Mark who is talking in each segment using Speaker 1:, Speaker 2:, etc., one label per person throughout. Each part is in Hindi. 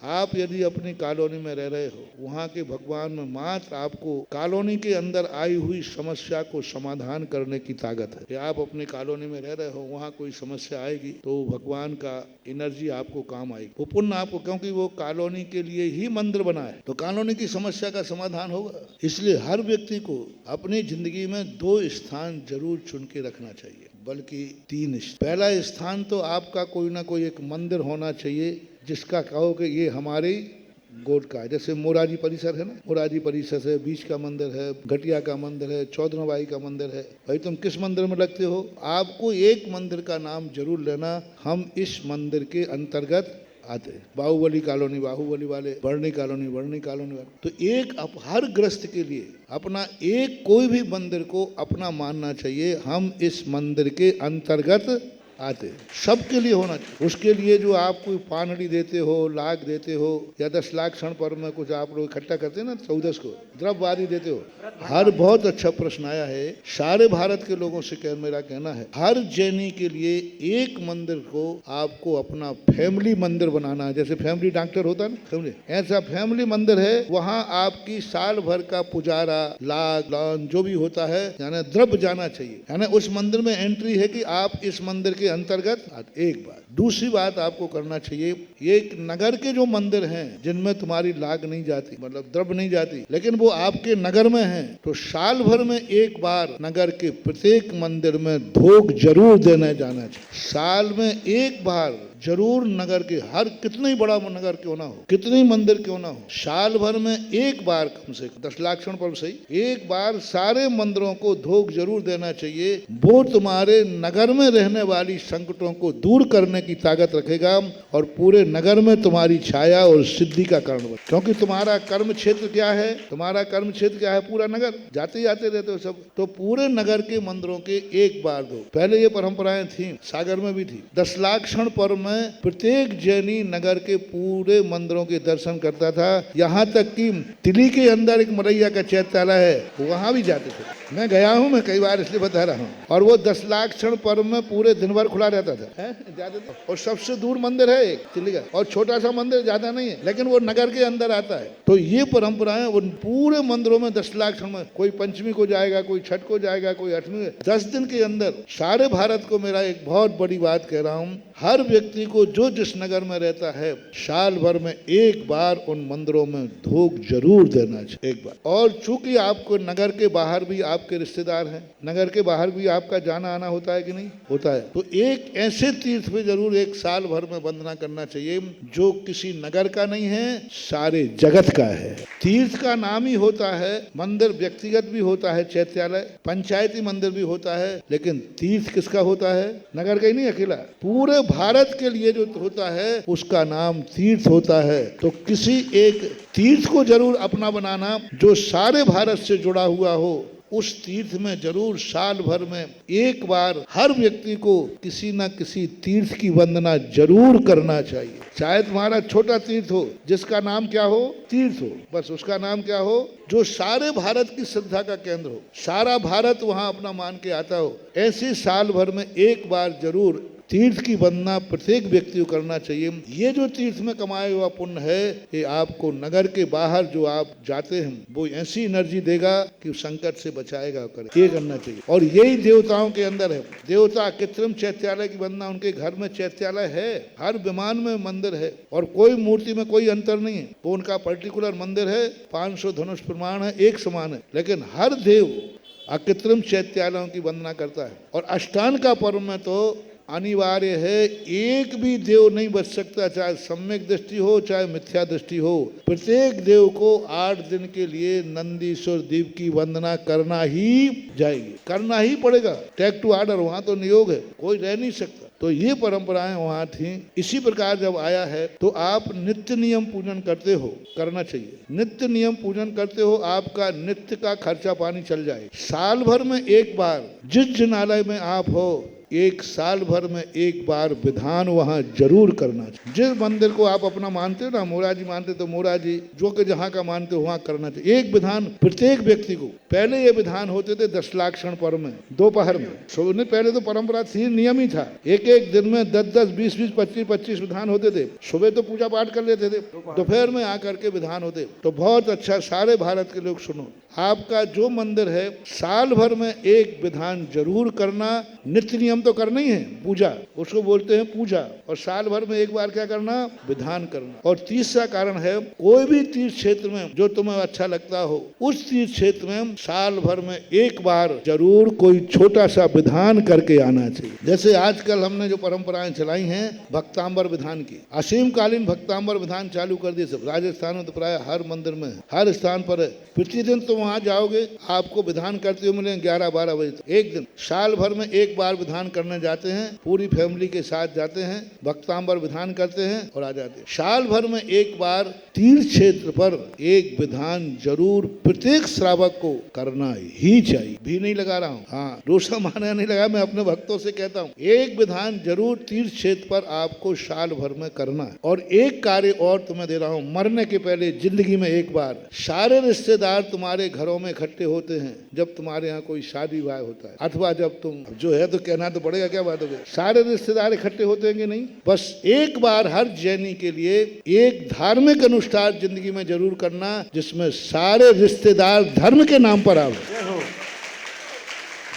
Speaker 1: आप यदि अपनी कॉलोनी में रह रहे हो, वहाँ के भगवान में मात्र आपको कॉलोनी के अंदर आई हुई समस्या को समाधान करने की ताकत है। कि आप अपनी कॉलोनी में रह रहे हो, वहाँ कोई समस्या आएगी तो भगवान का एनर्जी आपको काम आएगी, वो पुण्य आपको, क्योंकि वो कॉलोनी के लिए ही मंदिर बना है, तो कॉलोनी की समस्या का समाधान होगा। इसलिए हर व्यक्ति को अपनी जिंदगी में 2 स्थान जरूर चुन के रखना चाहिए, बल्कि 3। पहला स्थान तो आपका कोई ना कोई एक मंदिर होना चाहिए जिसका कहो कि ये हमारे गोद का है। जैसे मोरारी परिसर है ना, मोरारी परिसर है, बीच का मंदिर है, घटिया का मंदिर है, चौधराबाई का मंदिर है। भाई तुम किस मंदिर में लगते हो? आपको एक मंदिर का नाम जरूर लेना, हम इस मंदिर के अंतर्गत आते हैं। बाहुबली कॉलोनी बाहुबली वाले, वर्णी कॉलोनी वर्णी कॉलोनी वाले। तो एक हर ग्रस्त के लिए अपना एक कोई भी मंदिर को अपना मानना चाहिए, हम इस मंदिर के अंतर्गत आते, सबके लिए होना चाहिए। उसके लिए जो आप कोई पानड़ी देते हो, लाख देते हो, या 10 लाख क्षण पर में कुछ आप लोग इकट्ठा करते हैं ना, 14 को द्रव्यवादी देते हो। हर बहुत अच्छा प्रश्न आया है, सारे भारत के लोगों से मेरा कहना है, हर जैनी के लिए एक मंदिर को आपको अपना फैमिली मंदिर बनाना है। जैसे फैमिली डॉक्टर होता है ना, फैमिली, ऐसा फैमिली मंदिर है। वहाँ आपकी साल भर का पुजारा, लाख लॉन जो भी होता है, यानी द्रव्य जाना चाहिए, यानी उस मंदिर में एंट्री है कि आप इस मंदिर के अंतर्गत। एक बात। दूसरी बात आपको करना चाहिए, एक नगर के जो मंदिर हैं जिनमें तुम्हारी लाग नहीं जाती, मतलब द्रव्य नहीं जाती, लेकिन वो आपके नगर में हैं, तो साल भर में एक बार नगर के प्रत्येक मंदिर में धोख जरूर देने जाना चाहिए। साल में एक बार जरूर नगर के, हर कितनी बड़ा नगर क्यों ना हो, कितनी मंदिर क्यों ना हो, साल भर में एक बार, कम से कम 10 लाख क्षण पर सही, एक बार सारे मंदिरों को धोख जरूर देना चाहिए। वो तुम्हारे नगर में रहने वाली संकटों को दूर करने की ताकत रखेगा और पूरे नगर में तुम्हारी छाया और सिद्धि का कारण बने। क्योंकि तुम्हारा कर्म क्षेत्र क्या है? तुम्हारा कर्म क्षेत्र क्या है? पूरा नगर। जाते जाते रहते हो सब, तो पूरे नगर के मंदिरों के एक बार दो। पहले ये परंपराएं थी, सागर में भी थी। 10 लाख क्षण पर में प्रत्येक जैनी नगर के पूरे मंदिरों के दर्शन करता था। यहाँ तक कि दिल्ली के अंदर एक मरैया का चैत्यालय है, वहां भी जाते थे। मैं गया हूं, मैं कई बार इसलिए बता रहा हूं। और वो 10 लाख क्षण पर्व में पूरे दिन भर खुला रहता था, जाते थे। और सबसे दूर मंदिर है एक दिल्ली का, और छोटा सा मंदिर, ज्यादा नहीं है, लेकिन वो नगर के अंदर आता है। तो ये परंपराएं उन पूरे मंदिरों में 10 लाख क्षण में, कोई पंचमी को जाएगा, कोई छठ को जाएगा, कोई 8वीं, 10 दिन के अंदर। सारे भारत को मेरा एक बहुत बड़ी बात कह रहा हूँ, हर व्यक्ति को जो जिस नगर में रहता है, साल भर में एक बार उन मंदिरों में धोख जरूर देना चाहिए, एक बार। और चूंकि आपको नगर के बाहर भी आपके रिश्तेदार हैं, नगर के बाहर भी आपका जाना आना होता है कि नहीं होता है, तो एक ऐसे तीर्थ पे जरूर एक साल भर में वंदना करना चाहिए जो किसी नगर का नहीं है, सारे जगत का है। तीर्थ का नाम ही होता है, मंदिर व्यक्तिगत भी होता है, चैत्यालय, पंचायती मंदिर भी होता है, लेकिन तीर्थ किसका होता है? नगर का ही नहीं, अकेला पूरे भारत के लिए जो होता है उसका नाम तीर्थ होता है। तो किसी एक तीर्थ को जरूर अपना बनाना जो सारे भारत से जुड़ा हुआ हो। उस तीर्थ में जरूर साल भर में एक बार हर व्यक्ति को किसी न किसी तीर्थ की वंदना जरूर करना चाहिए। चाहे तुम्हारा छोटा तीर्थ हो, जिसका नाम क्या हो? तीर्थ हो, बस उसका नाम क्या हो, जो सारे भारत की श्रद्धा का केंद्र हो, सारा भारत वहां अपना मान के आता हो। ऐसे साल भर में एक बार जरूर तीर्थ की वंदना प्रत्येक व्यक्ति को करना चाहिए। ये जो तीर्थ में कमाया हुआ पुण्य है, ये आपको नगर के बाहर जो आप जाते हैं, वो ऐसी एनर्जी देगा कि संकट से बचाएगा। ये करना चाहिए। और यही देवताओं के अंदर है। देवता कृत्रिम चैत्यालय की वंदना, उनके घर में चैत्यालय है, हर विमान में मंदिर है, और कोई मूर्ति में कोई अंतर नहीं है। वो उनका पर्टिकुलर मंदिर है, 500 धनुष प्रमाण है, एक समान है, लेकिन हर देव अकृत्रिम चैत्यालयों की वंदना करता है। और अष्टांग का पर्व में तो अनिवार्य है, एक भी देव नहीं बच सकता, चाहे सम्यक दृष्टि हो चाहे मिथ्या दृष्टि हो। प्रत्येक देव को 8 दिन के लिए नंदीश्वर देव की वंदना करना ही जाएगी, करना ही पड़ेगा। टेक टू ऑर्डर, वहां तो नियोग है, कोई रह नहीं सकता। तो ये परंपराएं वहां थी। इसी प्रकार जब आया है तो आप नित्य नियम पूजन करते हो, करना चाहिए। नित्य नियम पूजन करते हो, आपका नित्य का खर्चा पानी चल जाए। साल भर में एक बार जिस जिनालय में आप हो, एक साल भर में एक बार विधान वहाँ जरूर करना चाहिए। जिस मंदिर को आप अपना मानते हो ना, मोरा जी मानते तो मोरा जी, जो कि जहाँ का मानते हो वहाँ करना चाहिए। एक विधान प्रत्येक व्यक्ति को। पहले ये विधान होते थे 10 लाक्षण पर्व में, दोपहर में। सुबह पहले तो परंपरा थी, नियम ही था। एक एक दिन में 10-10, 20-20, 25-25 विधान होते थे। सुबह तो पूजा पाठ कर लेते थे, दोपहर में आकर के विधान होते। तो बहुत अच्छा, सारे भारत के लोग सुनो, आपका जो मंदिर है साल भर में एक विधान जरूर करना। नित्य नियम तो करना ही है, पूजा उसको बोलते हैं पूजा, और साल भर में एक बार क्या करना, विधान करना। और तीसरा कारण है, कोई भी तीर्थ क्षेत्र में जो तुम्हें अच्छा लगता हो, उस तीर्थ क्षेत्र में साल भर में एक बार जरूर कोई छोटा सा विधान करके आना चाहिए। जैसे आजकल हमने जो परंपराएं चलाई हैं भक्तांबर विधान की, असीमकालीन भक्तांबर विधान चालू कर दिए सब। राजस्थान में तो प्राय हर मंदिर में, हर स्थान पर है। प्रतिदिन तो वहां जाओगे आपको विधान करते हुए मिलेंगे 11-12 बजे तक। एक दिन साल भर में एक बार विधान करने जाते हैं, पूरी फैमिली के साथ जाते हैं, भक्तांबर विधान करते हैं और आ जाते हैं। साल भर में एक बार तीर्थ क्षेत्र पर एक विधान जरूर प्रत्येक श्रावक को करना ही चाहिए। भी नहीं लगा रहा हूँ, हाँ दूसरा माना नहीं लगा, मैं अपने भक्तों से कहता हूँ एक विधान जरूर तीर्थ क्षेत्र पर आपको साल भर में करना है। और एक कार्य और तुम्हें दे रहा हूँ, मरने के पहले जिंदगी में एक बार सारे रिश्तेदार तुम्हारे घरों में इकट्ठे होते हैं जब तुम्हारे यहाँ कोई शादी विवाह होता है, अथवा जब तुम जो है तो कहना तो पड़ेगा, क्या बात हो गई, सारे रिश्तेदार इकट्ठे होते हैं कि नहीं। बस एक बार हर जैनी के लिए एक धार्मिक अनुष्ठान जिंदगी में जरूर करना, जिसमें सारे रिश्तेदार धर्म के नाम पर आवे।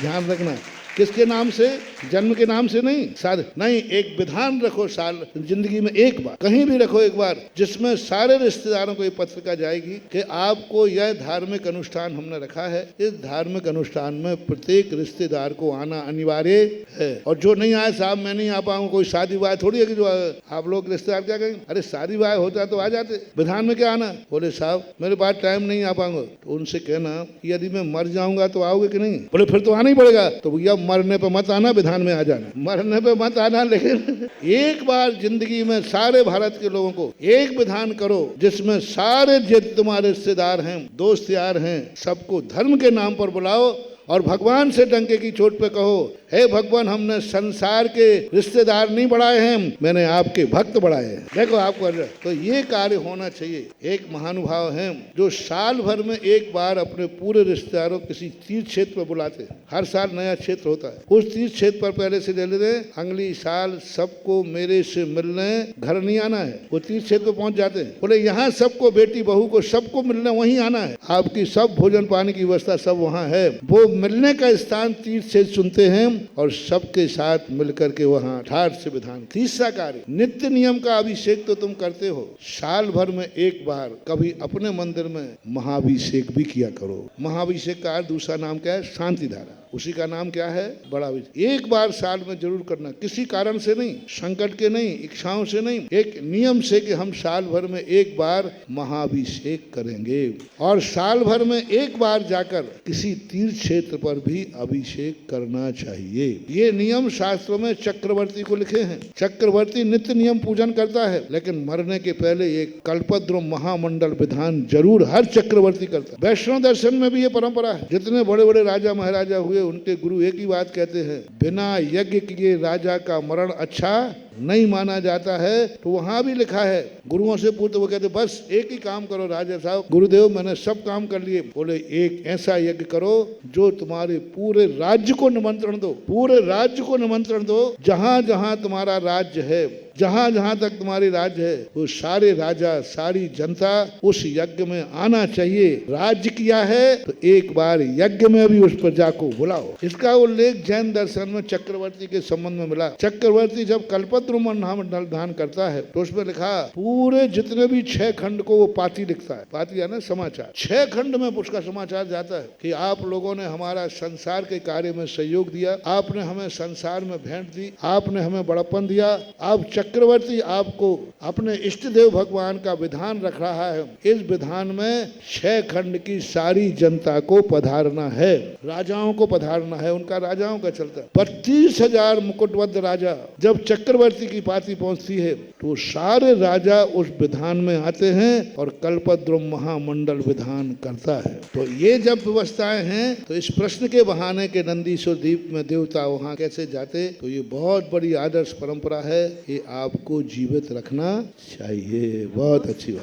Speaker 1: ध्यान रखना, किसके नाम से, जन्म के नाम से नहीं, सारे नहीं। एक विधान रखो साल जिंदगी में एक बार, कहीं भी रखो एक बार, जिसमें सारे रिश्तेदारों को ये पत्रिका जाएगी कि आपको यह धार्मिक अनुष्ठान हमने रखा है, इस धार्मिक अनुष्ठान में प्रत्येक रिश्तेदार को आना अनिवार्य है। और जो नहीं आए, साहब मैं नहीं आ पाऊंगा, कोई शादी विवाह थोड़ी है कि जो आप लोग रिश्तेदार क्या कहेंगे, अरे शादी विवाह होता तो आ जाते, विधान में क्या आना। बोले साहब मेरे पास टाइम नहीं आ पाऊंगा, तो उनसे कहना यदि मैं मर जाऊंगा तो आओगे कि नहीं। बोले फिर तो आना ही पड़ेगा। तो भैया मरने पे मत आना, विधान में आ जाना, मरने पे मत आना। लेकिन एक बार जिंदगी में सारे भारत के लोगों को एक विधान करो, जिसमें सारे जितने तुम्हारे रिश्तेदार हैं, दोस्त यार हैं, सबको धर्म के नाम पर बुलाओ और भगवान से डंके की चोट पे कहो, हे भगवान हमने संसार के रिश्तेदार नहीं बढ़ाए हैं, मैंने आपके भक्त बढ़ाए हैं। देखो आपको तो ये कार्य होना चाहिए। एक महानुभाव हैं जो साल भर में एक बार अपने पूरे रिश्तेदारों किसी तीर्थ क्षेत्र पर बुलाते हैं। हर साल नया क्षेत्र होता है, उस तीर्थ क्षेत्र पर पहले से ले लेते हैं, अगली साल सबको मेरे से मिलने घर नहीं आना है। वो तीर्थ क्षेत्र पर पहुंच जाते हैं, बोले यहाँ सबको, बेटी बहू को सबको मिलने वहीं आना है, आपकी सब भोजन पानी की व्यवस्था सब वहाँ है। वो मिलने का स्थान तीर्थ क्षेत्र चुनते हैं और सबके साथ मिलकर के वहाँ ठाठ से विधान। तीसरा कार्य, नित्य नियम का अभिषेक तो तुम करते हो, साल भर में एक बार कभी अपने मंदिर में महाभिषेक भी किया करो। महाभिषेक का दूसरा नाम क्या है, शांति धारा, उसी का नाम क्या है, बड़ा अभिषेक। एक बार साल में जरूर करना, किसी कारण से नहीं, संकट के नहीं, इच्छाओं से नहीं, एक नियम से कि हम साल भर में एक बार महाभिषेक करेंगे। और साल भर में एक बार जाकर किसी तीर्थ क्षेत्र पर भी अभिषेक करना चाहिए। ये नियम शास्त्रों में चक्रवर्ती को लिखे हैं। चक्रवर्ती नित्य नियम पूजन करता है, लेकिन मरने के पहले एक कल्पद्रुम महामंडल विधान जरूर हर चक्रवर्ती करता है। वैष्णव दर्शन में भी ये परंपरा है। जितने बड़े बड़े राजा महाराजा हुए, उनके गुरु एक ही बात कहते हैं, बिना यज्ञ किए राजा का मरण अच्छा नहीं माना जाता है। तो वहां भी लिखा है, गुरुओं से पूछते, वो कहते बस एक ही काम करो राजा साहब, गुरुदेव मैंने सब काम कर लिए। बोले एक ऐसा यज्ञ करो जो तुम्हारे पूरे राज्य को निमंत्रण दो, पूरे राज्य को निमंत्रण दो, जहां जहां तुम्हारा राज्य है, जहां जहां तक तुम्हारी राज्य है, वो सारे राजा सारी जनता उस यज्ञ में आना चाहिए। राज्य किया है तो एक बार यज्ञ में भी उस प्रजा को बुलाओ। इसका उल्लेख जैन दर्शन में चक्रवर्ती के संबंध में मिला। चक्रवर्ती जब कल्पद्रुम महामंडल दान करता है तो उसमें लिखा, पूरे जितने भी 6 खंड को वो पाती लिखता है, पाती है ना समाचार, 6 खंड में उसका समाचार जाता है कि आप लोगों ने हमारा संसार के कार्य में सहयोग दिया, आपने हमें संसार में भेंट दी, आपने हमें बड़प्पन दिया। आप चक्रवर्ती आपको अपने इष्ट देव भगवान का विधान रख रहा है, इस विधान में 6 खंड की सारी जनता को पधारना है, राजाओं को पधारना है, उनका राजाओं का चलता है। 32,000 मुकुटबद्ध राजा जब चक्रवर्ती चक्रवर्ती की पाती पहुंचती है तो सारे राजा उस विधान में आते हैं और कल्पद्रुम महामंडल विधान करता है। तो ये जब व्यवस्थाएं हैं तो इस प्रश्न के बहाने के नंदीश्वर द्वीप में देवता वहां कैसे जाते, तो ये बहुत बड़ी आदर्श परंपरा है, ये आपको जीवित रखना चाहिए। बहुत अच्छी बात।